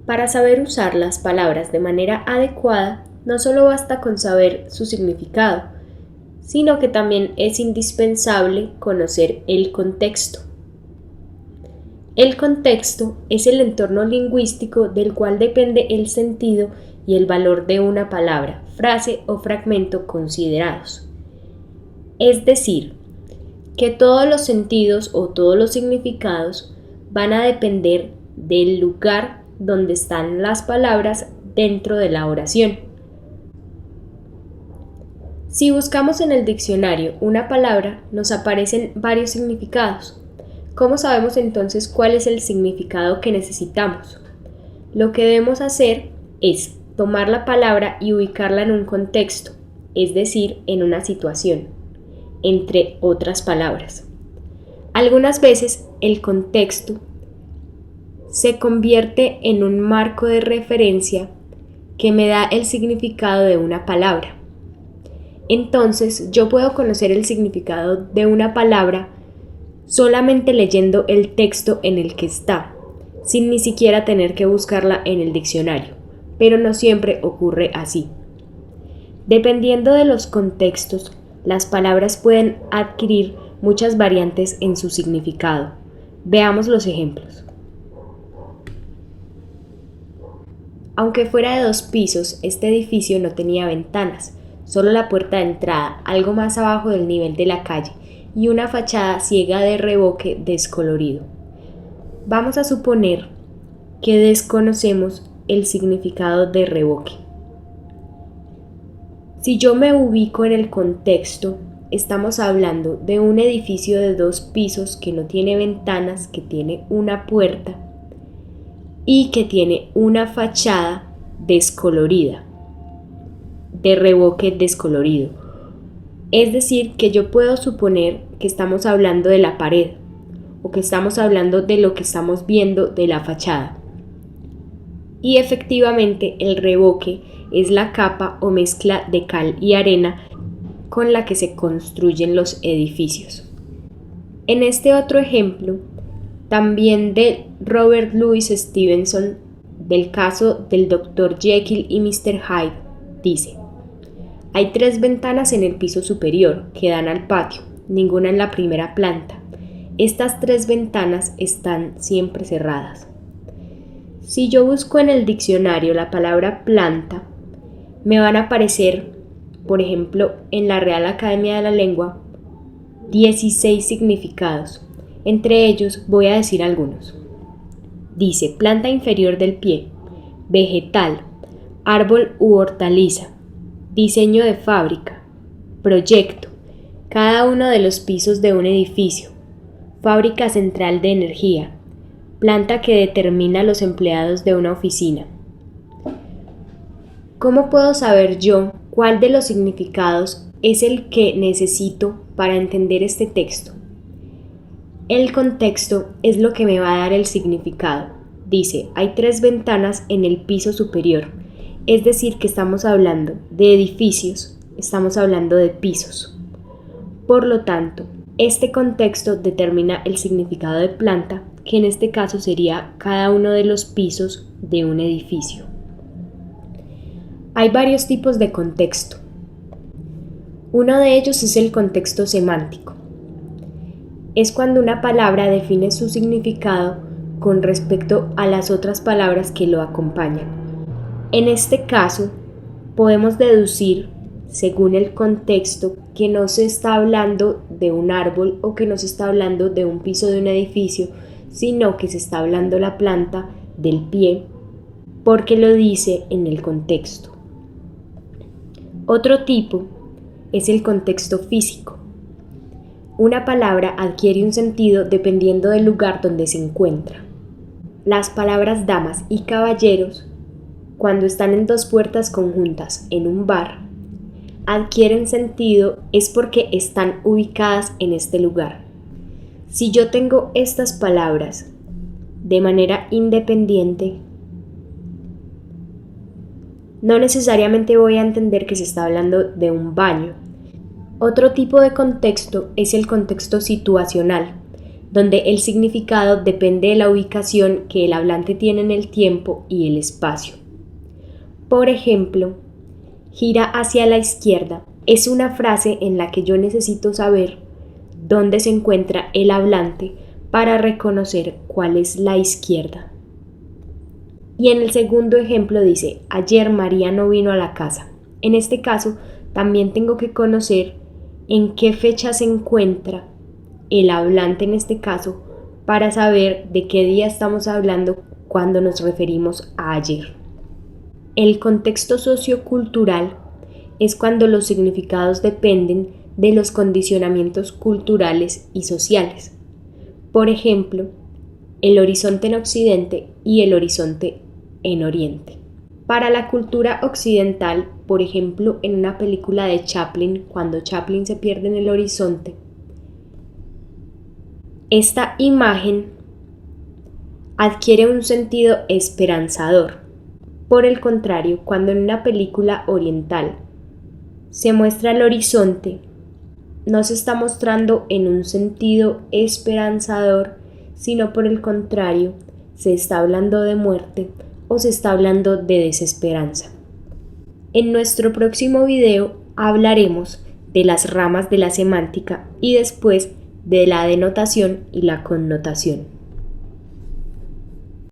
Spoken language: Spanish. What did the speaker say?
Para saber usar las palabras de manera adecuada, no solo basta con saber su significado, sino que también es indispensable conocer el contexto. El contexto es el entorno lingüístico del cual depende el sentido y el valor de una palabra, frase o fragmento considerados. Es decir, que todos los sentidos o todos los significados van a depender del lugar donde están las palabras dentro de la oración. Si buscamos en el diccionario una palabra, nos aparecen varios significados. ¿Cómo sabemos entonces cuál es el significado que necesitamos? Lo que debemos hacer es tomar la palabra y ubicarla en un contexto, es decir, en una situación, entre otras palabras. Algunas veces el contexto se convierte en un marco de referencia que me da el significado de una palabra. Entonces, yo puedo conocer el significado de una palabra solamente leyendo el texto en el que está, sin ni siquiera tener que buscarla en el diccionario, pero no siempre ocurre así. Dependiendo de los contextos, las palabras pueden adquirir muchas variantes en su significado. Veamos los ejemplos. Aunque fuera de 2 pisos, este edificio no tenía ventanas, solo la puerta de entrada, algo más abajo del nivel de la calle, y una fachada ciega de revoque descolorido. Vamos a suponer que desconocemos el significado de revoque. Si yo me ubico en el contexto, estamos hablando de un edificio de 2 pisos que no tiene ventanas, que tiene una puerta y que tiene una fachada descolorida, de revoque descolorido. Es decir, que yo puedo suponer que estamos hablando de la pared o que estamos hablando de lo que estamos viendo de la fachada. Y efectivamente el revoque es la capa o mezcla de cal y arena con la que se construyen los edificios. En este otro ejemplo, también de Robert Louis Stevenson, del caso del Dr. Jekyll y Mr. Hyde, dice: hay 3 ventanas en el piso superior que dan al patio, ninguna en la primera planta. Estas 3 ventanas están siempre cerradas. Si yo busco en el diccionario la palabra planta, me van a aparecer, por ejemplo, en la Real Academia de la Lengua, 16 significados. Entre ellos voy a decir algunos. Dice: planta inferior del pie, vegetal, árbol u hortaliza, diseño de fábrica, proyecto, cada uno de los pisos de un edificio, fábrica central de energía, planta que determina a los empleados de una oficina. ¿Cómo puedo saber yo cuál de los significados es el que necesito para entender este texto? El contexto es lo que me va a dar el significado. Dice: hay 3 ventanas en el piso superior. Es decir, que estamos hablando de edificios, estamos hablando de pisos. Por lo tanto, este contexto determina el significado de planta, que en este caso sería cada uno de los pisos de un edificio. Hay varios tipos de contexto. Uno de ellos es el contexto semántico. Es cuando una palabra define su significado con respecto a las otras palabras que lo acompañan. En este caso, podemos deducir, según el contexto, que no se está hablando de un árbol o que no se está hablando de un piso de un edificio, sino que se está hablando la planta del pie, porque lo dice en el contexto. Otro tipo es el contexto físico. Una palabra adquiere un sentido dependiendo del lugar donde se encuentra. Las palabras damas y caballeros, cuando están en 2 puertas conjuntas en un bar, adquieren sentido es porque están ubicadas en este lugar. Si yo tengo estas palabras de manera independiente, no necesariamente voy a entender que se está hablando de un baño. Otro tipo de contexto es el contexto situacional. donde el significado depende de la ubicación que el hablante tiene en el tiempo y el espacio. Por ejemplo, gira hacia la izquierda es una frase en la que yo necesito saber dónde se encuentra el hablante para reconocer cuál es la izquierda. Y en el segundo ejemplo dice, ayer María no vino a la casa. En este caso, también tengo que conocer en qué fecha se encuentra el hablante en este caso para saber de qué día estamos hablando cuando nos referimos a ayer. El contexto sociocultural es cuando los significados dependen de los condicionamientos culturales y sociales. Por ejemplo, el horizonte en Occidente y el horizonte en Oriente. Para la cultura occidental, por ejemplo, en una película de Chaplin, cuando Chaplin se pierde en el horizonte, esta imagen adquiere un sentido esperanzador. Por el contrario, cuando en una película oriental se muestra el horizonte, no se está mostrando en un sentido esperanzador, sino por el contrario, se está hablando de muerte o se está hablando de desesperanza. En nuestro próximo video hablaremos de las ramas de la semántica y después de la denotación y la connotación.